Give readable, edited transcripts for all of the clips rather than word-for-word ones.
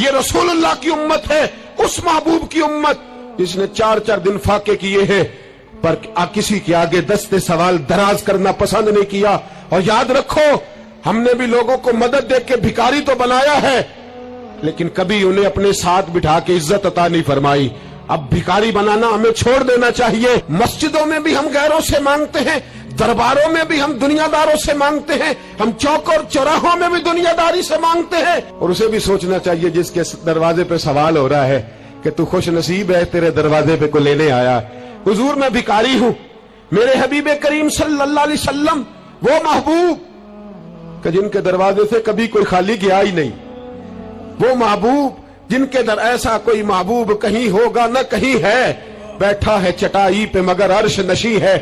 یہ رسول اللہ کی امت ہے, اس محبوب کی امت جس نے 4 دن فاقے کیے ہیں پر کسی کے آگے دستے سوال دراز کرنا پسند نہیں کیا. اور یاد رکھو, ہم نے بھی لوگوں کو مدد دے کے بھکاری تو بنایا ہے, لیکن کبھی انہیں اپنے ساتھ بٹھا کے عزت عطا نہیں فرمائی. اب بھکاری بنانا ہمیں چھوڑ دینا چاہیے. مسجدوں میں بھی ہم غیروں سے مانگتے ہیں, درباروں میں بھی ہم دنیا داروں سے مانگتے ہیں, ہم چوک اور چوراہوں میں بھی دنیا داری سے مانگتے ہیں. اور اسے بھی سوچنا چاہیے جس کے دروازے پہ سوال ہو رہا ہے کہ تو خوش نصیب ہے, تیرے دروازے پہ کو لینے آیا. حضور میں بھکاری ہوں. میرے حبیب کریم صلی اللہ علیہ وسلم وہ محبوب کہ جن کے دروازے سے کبھی کوئی خالی گیا ہی نہیں, وہ محبوب جن کے در ایسا کوئی محبوب کہیں ہوگا نہ کہیں ہے. بیٹھا ہے چٹائی پہ مگر عرش نشی ہے,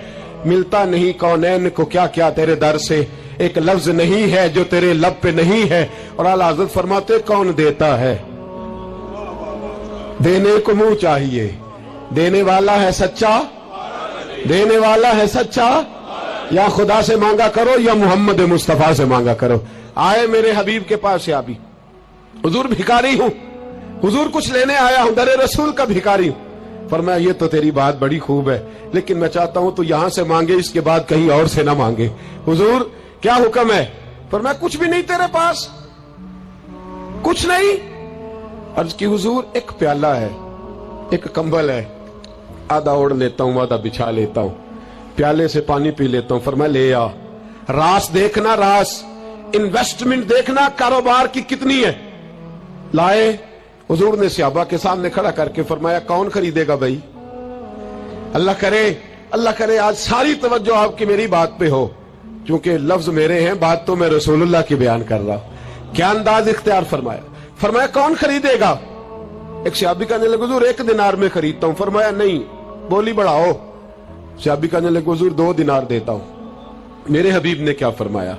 ملتا نہیں کونین کو کیا کیا تیرے در سے, ایک لفظ نہیں ہے جو تیرے لب پہ نہیں ہے. اور اعلیٰ حضرت فرماتے کون دیتا ہے, دینے کو منہ چاہیے, دینے والا ہے سچا, دینے والا ہے سچا. یا خدا سے مانگا کرو یا محمد مصطفیٰ سے مانگا کرو. آئے میرے حبیب کے پاس سے ابھی, حضور بھکاری ہوں, حضور کچھ لینے آیا ہوں, در رسول کا بھکاری ہوں. فرمایا یہ تو تیری بات بڑی خوب ہے, لیکن میں چاہتا ہوں تو یہاں سے مانگے, اس کے بعد کہیں اور سے نہ مانگے. حضور کیا حکم ہے؟ فرمایا کچھ بھی نہیں تیرے پاس, کچھ نہیں. عرض کی حضور ایک پیالہ ہے, ایک کمبل ہے, آدھا اوڑھ لیتا ہوں آدھا بچھا لیتا ہوں, پیالے سے پانی پی لیتا ہوں. فرمایا لے آ. راس دیکھنا, راس انویسٹمنٹ دیکھنا کاروبار کی کتنی ہے. لائے. حضور نے صحابہ کے سامنے کھڑا کر کے فرمایا کون خریدے گا بھائی؟ اللہ کرے آج ساری توجہ آپ کی میری بات پہ ہو, کیونکہ لفظ میرے ہیں, بات تو میں رسول اللہ کی بیان کر رہا ہوں. کیا انداز اختیار فرمایا. فرمایا کون خریدے گا؟ ایک صحابی کہنے لگے حضور 1 دینار میں خریدتا ہوں. فرمایا نہیں, بولی بڑھاؤ. صحابی کہنے لگے حضور 2 دینار دیتا ہوں. میرے حبیب نے کیا فرمایا؟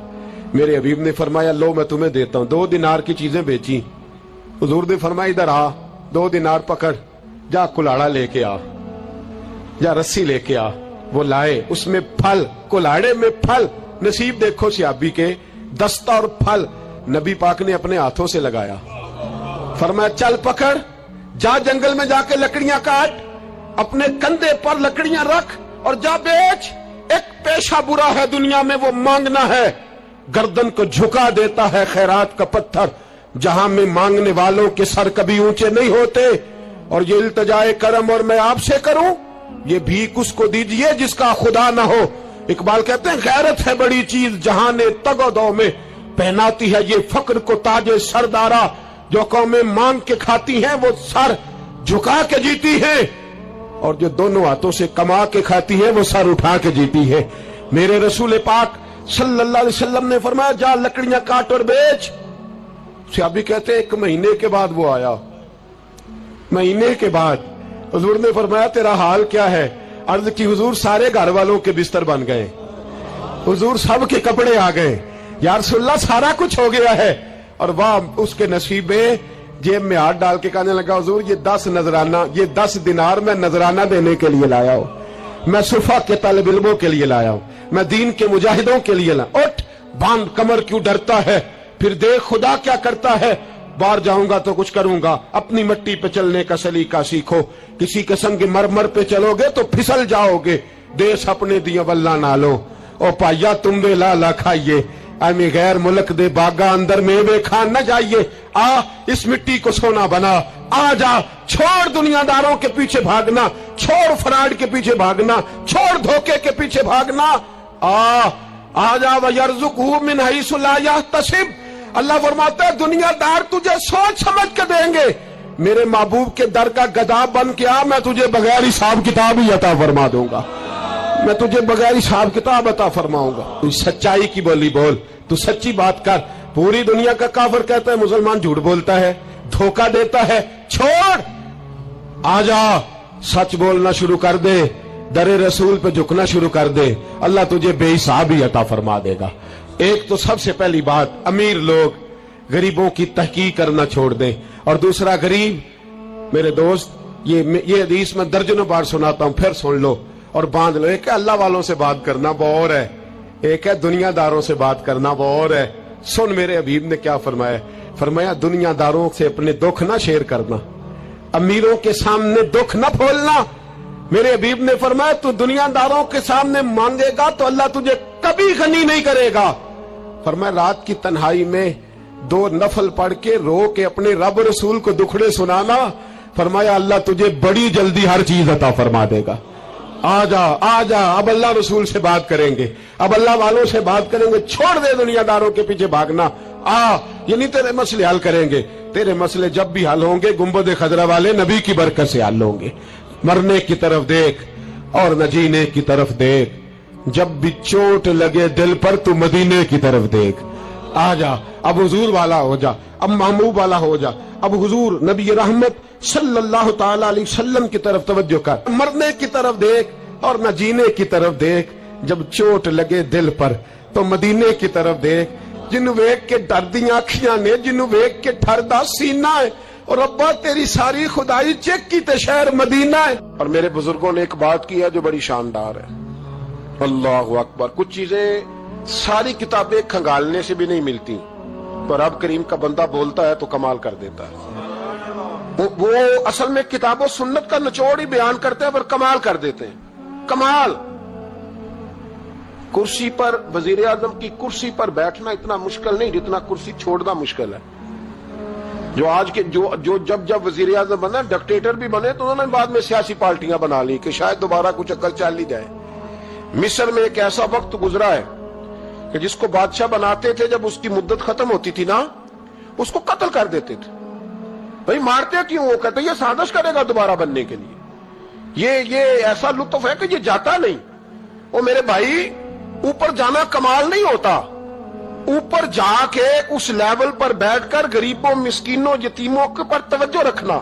میرے حبیب نے فرمایا لو میں تمہیں دیتا ہوں. 2 دینار کی چیزیں بیچی. حضور نے فرمایا ادھر آ, 2 دینار پکڑ, جا کلاڑا لے کے آ, جا رسی لے کے آ. وہ لائے, اس میں پھل, کلاڑے میں پھل. نصیب دیکھو صحابی کے, دستہ اور پھل نبی پاک نے اپنے ہاتھوں سے لگایا. فرمایا چل پکڑ, جا جنگل میں جا کے لکڑیاں کاٹ, اپنے کندھے پر لکڑیاں رکھ اور جا بیچ. ایک پیشہ برا ہے دنیا میں, وہ مانگنا ہے. گردن کو جھکا دیتا ہے خیرات کا پتھر, جہاں میں مانگنے والوں کے سر کبھی اونچے نہیں ہوتے. اور یہ التجائے کرم اور میں آپ سے کروں, یہ بھیک اس کو دیجئے جس کا خدا نہ ہو. اقبال کہتے ہیں غیرت ہے بڑی چیز جہاں نے تگ و دو میں, پہناتی ہے یہ فقر کو تاج سردارا. جو قومیں مانگ کے کھاتی ہیں وہ سر جھکا کے جیتی ہیں, اور جو دونوں ہاتھوں سے کما کے کھاتی ہیں وہ سر اٹھا کے جیتی ہے. میرے رسول پاک صلی اللہ علیہ وسلم نے فرمایا جا لکڑیاں کاٹ اور بیچ. صحابی کہتے ہیں 1 مہینے کے بعد وہ آیا. مہینے کے بعد حضور نے فرمایا تیرا حال کیا ہے؟ عرض کی حضور سارے گھر والوں کے بستر بن گئے, حضور سب کے کپڑے آ گئے, یا رسول اللہ سارا کچھ ہو گیا ہے. اور واہ اس کے نصیب میں, جیب میں ہاتھ ڈال کے کہنے لگا حضور یہ 10 نذرانہ, یہ 10 دینار میں نذرانہ دینے کے لیے لایا ہوں, میں صفا کے طالب علموں کے لیے لایا ہوں, میں دین کے مجاہدوں کے لیے لایا. اٹھ باندھ کمر کیوں ڈرتا ہے, پھر دیکھ خدا کیا کرتا ہے. باہر جاؤں گا تو کچھ کروں گا, اپنی مٹی پہ چلنے کا سلیقہ سیکھو. کسی کے سنگ مرمر پہ چلو گے تو پھسل جاؤ گے. دیس اپنے دیا واللہ نالو, او پایا تم بے لالا کھائیے, امی غیر ملک دے باغا اندر میوے کھان نہ جائیے. آ اس مٹی کو سونا بنا, آ جا, چھوڑ دنیا داروں کے پیچھے بھاگنا, چھوڑ فراڈ کے پیچھے بھاگنا, چھوڑ دھوکے کے پیچھے بھاگنا. آ جا وَيَرْزُقْهُ مِنْ حَيْثُ لَا يَحْتَسِبُ. اللہ فرماتا ہے دنیا دار تجھے سوچ سمجھ کے دیں گے, میرے محبوب کے در کا گدا بن کے آ, میں تجھے بغیر حساب کتاب ہی عطا فرما دوں گا, میں تجھے بغیر حساب کتاب عطا فرماؤں گا. تو سچائی کی بولی بول, تو سچی بات کر. پوری دنیا کا کافر کہتا ہے مسلمان جھوٹ بولتا ہے, دھوکہ دیتا ہے. چھوڑ, آ جا, سچ بولنا شروع کر دے, در رسول پہ جھکنا شروع کر دے, اللہ تجھے بے حساب ہی عطا فرما دے گا. ایک تو سب سے پہلی بات, امیر لوگ غریبوں کی تحقیق کرنا چھوڑ دیں. اور دوسرا غریب, میرے دوست یہ حدیث میں درجنوں بار سناتا ہوں, پھر سن لو اور باندھ لو. ایک ہے اللہ والوں سے بات کرنا وہ اور ہے, ایک ہے دنیا داروں سے بات کرنا وہ اور ہے. سن میرے حبیب نے کیا فرمایا. फरमाया दुनिया दारों से अपने दुख ना शेयर करना, अमीरों के सामने दुख ना खोलना। मेरे हबीब ने फरमाया तू दुनियादारों के सामने मांगेगा तो अल्लाह तुझे कभी गनी नहीं करेगा। फरमाया रात की तन्हाई में 2 नफल पढ़ के रो के अपने रब रसूल को दुखड़े सुनाना, फरमाया अल्लाह तुझे बड़ी जल्दी हर चीज अता फरमा देगा। आ जा अब अल्लाह रसूल से बात करेंगे, अब अल्लाह वालों से बात करेंगे, छोड़ दे दुनियादारों के पीछे भागना। ये नहीं तेरे मसले हल करेंगे, तेरे मसले जब भी हल होंगे गुंबद खजरा वाले नबी की बरकत से हल होंगे। मरने की तरफ देख और न जीने की तरफ देख, जब भी चोट लगे दिल पर तू मदीने की तरफ देख। आ जा अब हुजूर वाला हो जा, अब महबूब वाला हो जा, अब हुजूर नबी रहमत सल्लल्लाहु ताला अलैहि वसल्लम की तरफ तवज्जो कर। मरने की तरफ देख और न जीने की तरफ देख, जब चोट लगे दिल पर तो मदीने की तरफ देख। जिन्हों वेख के डरदियां अखियां ने, जिन्हों वेख के ठरदा सीना है, और अब्बा तेरी सारी खुदाई चेक की ते शहर मदीना है। और मेरे बुजुर्गों ने एक बात की है जो बड़ी शानदार है, अल्लाहु अकबर। कुछ चीजें सारी किताबें खंगालने से भी नहीं मिलती, पर रब करीम का बंदा बोलता है तो कमाल कर देता है। वो असल में किताबों सुन्नत का निचोड़ ही बयान करते हैं पर कमाल कर देते हैं, कमाल। कुर्सी पर, वजीर आजम की कुर्सी पर बैठना इतना मुश्किल नहीं जितना कुर्सी छोड़ना मुश्किल है। जो आज के जो जब वजीर आजम बना, डिक्टेटर भी बने तो उन्होंने बाद में सियासी पार्टियां बना ली कि शायद दोबारा कुछ अक्ल चल ही जाए। मिस्र में एक ऐसा वक्त गुजरा है कि जिसको बादशाह बनाते थे, जब उसकी मुद्दत खत्म होती थी ना, उसको कत्ल कर देते थे। भाई मारते क्यों? वो कहते ये साजिश करेगा दोबारा बनने के लिए। ये ऐसा लुत्फ है कि ये जाता नहीं। वो मेरे भाई, ऊपर जाना कमाल नहीं होता, ऊपर जाके उस लेवल पर बैठकर गरीबों, मिस्कीनों, यतीमों के पर तवज्जो रखना,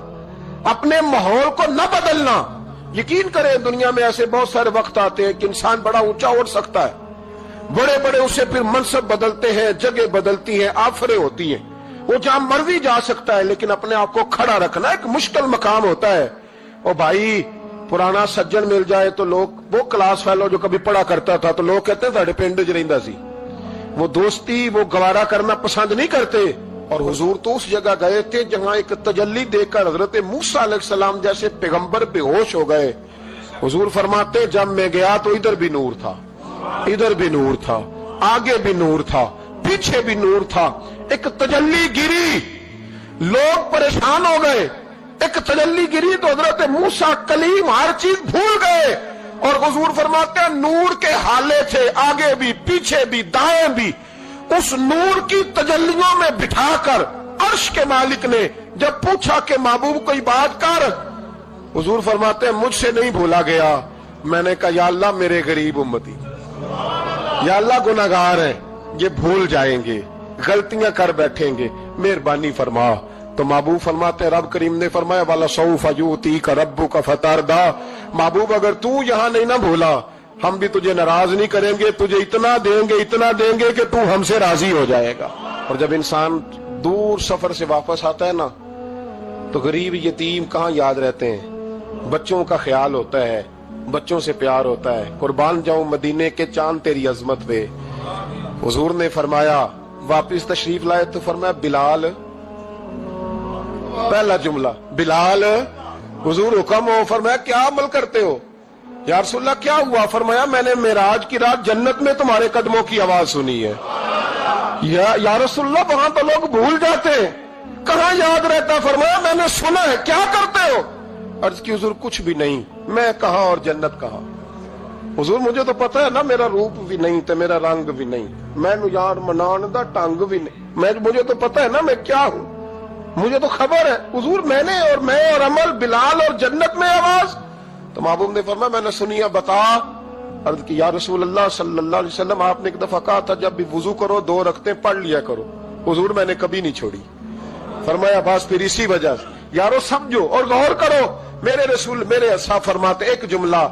अपने माहौल को न बदलना। यकीन करें दुनिया में ऐसे बहुत सारे वक्त आते हैं कि इंसान बड़ा ऊंचा उठ सकता है, बड़े बड़े उसे फिर मनसब बदलते हैं, जगह बदलती है, आफरें होती हैं, वो जहां मर्जी जा सकता है, लेकिन अपने आप को खड़ा रखना एक मुश्किल मकाम होता है। और भाई पुराना सज्जन मिल जाए तो लोग, वो क्लास फेलो जो कभी पढ़ा करता था तो लोग कहते हैं साढ़े पिंड च रहिंदा सी, वो दोस्ती वो गवारा करना पसंद नहीं करते। और हुजूर तो उस जगह गए थे जहां एक तजल्ली देखकर हजरत मूसा अलैहिस्सलाम जैसे पैगंबर बेहोश हो गए। हुजूर फरमाते जब मैं गया तो इधर भी नूर था, इधर भी नूर था, आगे भी नूर था, पीछे भी नूर था। एक तजल्ली गिरी, लोग परेशान हो गए। एक तजल्ली गिरी तो हजरत मूसा कलीम हर चीज भूल गए। और हुजूर फरमाते हैं नूर के हाले थे, आगे भी, पीछे भी, दाएं भी। उस नूर की तजल्लियों में बिठाकर अर्श के मालिक ने जब पूछा कि महबूब कोई बात कर, हुजूर फरमाते हैं मुझसे नहीं भूला गया। मैंने कहा या अल्लाह मेरे गरीब उम्मती, या अल्लाह गुनाहगार हैं, ये भूल जाएंगे, गलतियां कर बैठेंगे, मेहरबानी फरमा। तो महबूब फरमाते रब करीम ने फरमाया वाला सौफ यूती का रब्बु का फतारदा, महबूब अगर तू यहां नहीं ना भूला हम भी तुझे नाराज नहीं करेंगे, तुझे इतना देंगे कि तू हमसे राजी हो जाएगा। और जब इंसान दूर सफर से वापस आता है ना, तो गरीब यतीम कहाँ याद रहते हैं, बच्चों का ख्याल होता है, बच्चों से प्यार होता है। कुर्बान जाऊं मदीने के चांद तेरी अजमत पे। हुजूर ने फरमाया वापिस तशरीफ लाए तो फरमाया बिलाल, पहला जुमला बिलाल, हुजूर हुक्म हो। फरमाया क्या अमल करते हो? या रसूलल्लाह क्या हुआ? फरमाया मैंने मेराज की रात जन्नत में तुम्हारे कदमों की आवाज सुनी है। या रसूलल्लाह वहां तो लोग भूल जाते हैं, कहां याद रहता? फरमाया मैंने सुना है। क्या करते हो? अर्ज की हुजूर कुछ भी नहीं। मैं कहां और जन्नत कहां? हुजूर मुझे तो पता है ना, मेरा रूप भी नहीं तो मेरा रंग भी नहीं, मैनू यार मनान दा ढंग भी नहीं, मुझे तो पता है ना मैं क्या हूं, मुझे तो खबर है। हुजूर मैं और अमल, बिलाल और जन्नत में आवाज। तो महबूब ने फरमाया मैंने सुनी है, बता। अर्ज की या रसूल अल्लाह सल्लल्लाहु अलैहि वसल्लम आपने एक दफा कहा था जब भी वुजू करो 2 रकतें पढ़ लिया करो। हुजूर मैंने कभी नहीं छोड़ी। फरमाया बस फिर इसी वजह से यारो समझो और गौर करो। मेरे रसूल मेरे अस्हाब फरमाते एक जुमला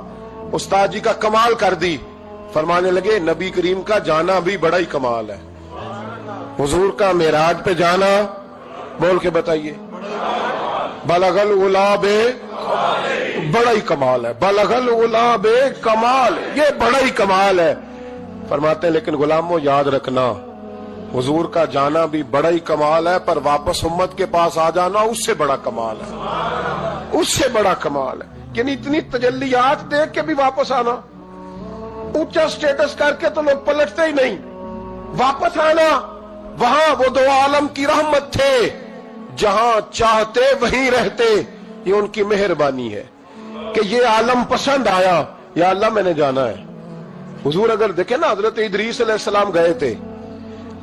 उस्ताद जी का कमाल कर दी। फरमाने लगे नबी करीम का जाना भी बड़ा ही कमाल है। हुजूर का मेराज पे जाना, बोल के बताइए, बलगल उलाबे, बड़ा ही कमाल है। बलगल उलाबे कमाल, ये बड़ा ही कमाल है। फरमाते हैं लेकिन गुलामों याद रखना हुजूर का जाना भी बड़ा ही कमाल है, पर वापस उम्मत के पास आ जाना उससे बड़ा कमाल है, उससे बड़ा कमाल है। यानी इतनी तजल्लियात देख के भी वापस आना, ऊंचा स्टेटस करके तो लोग पलटते ही नहीं, वापस आना। वहां वो दो आलम की रहमत थे, जहां चाहते वहीं रहते। ये उनकी मेहरबानी है कि ये आलम पसंद आया, या अल्लाह मैंने जाना है। हुजूर अगर देखे ना, हजरत इदरीस अलैहिस्सलाम गए थे,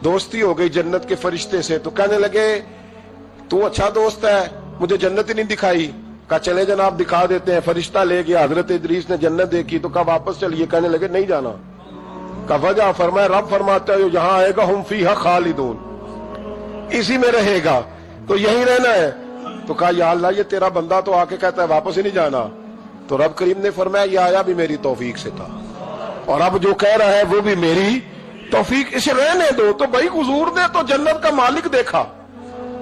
दोस्ती हो गई जन्नत के फरिश्ते से, तो कहने लगे तू अच्छा दोस्त है, मुझे जन्नत ही नहीं दिखाई। कहा चले जनाब दिखा देते हैं। फरिश्ता ले गया, हजरत इदरीस ने जन्नत देखी तो कहा वापस चलिए। कहने लगे नहीं जाना। कहा वजह? फरमाया रब फरमाता है जहां आएगा हम फीहा खालिदून, इसी में रहेगा, तो यहीं रहना है। तो कहा या अल्लाह ये तेरा बंदा तो आके कहता है वापस ही नहीं जाना। तो रब करीम ने फरमाया ये आया भी मेरी तौफीक से था, और अब जो कह रहा है वो भी मेरी तौफीक, इसे रहने दो। तो भाई हुजूर ने तो जन्नत का मालिक देखा,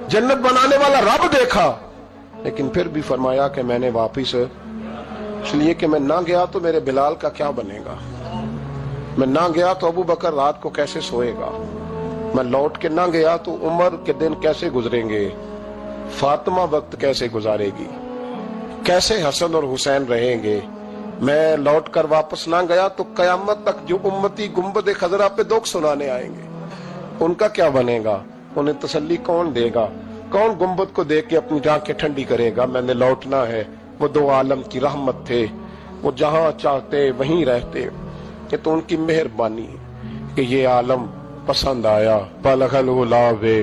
जन्नत बनाने वाला रब देखा, लेकिन फिर भी फरमाया कि मैंने वापिस, इसलिए कि मैं ना गया तो मेरे बिलाल का क्या बनेगा, मैं ना गया तो अबू बकर रात को कैसे सोएगा, मैं लौट के ना गया तो उमर के दिन कैसे गुजरेंगे, फातिमा वक्त कैसे गुजारेगी, कैसे हसन और हुसैन रहेंगे। मैं लौट कर वापस ना गया तो कयामत तक जो उम्मती गुंबद खजरा पे दुख सुनाने आएंगे, उनका क्या बनेगा, उन्हें तसल्ली कौन देगा, कौन गुंबद को देख के अपनी आंखें ठंडी करेगा। मैंने लौटना है। वो दो आलम की रहमत थे, वो जहां चाहते वहीं रहते। ये तो उनकी मेहरबानी कि ये आलम पसंद आया। बलगल उलावे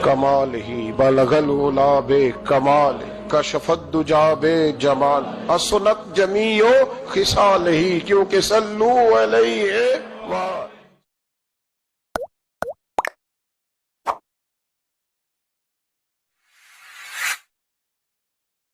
कमाल ही, बलगल उलावे कमाल, कशफत दुजाबे जमाल, असुनत जमीयो खिसाल ही, क्योंकि सल्लू अलैहि व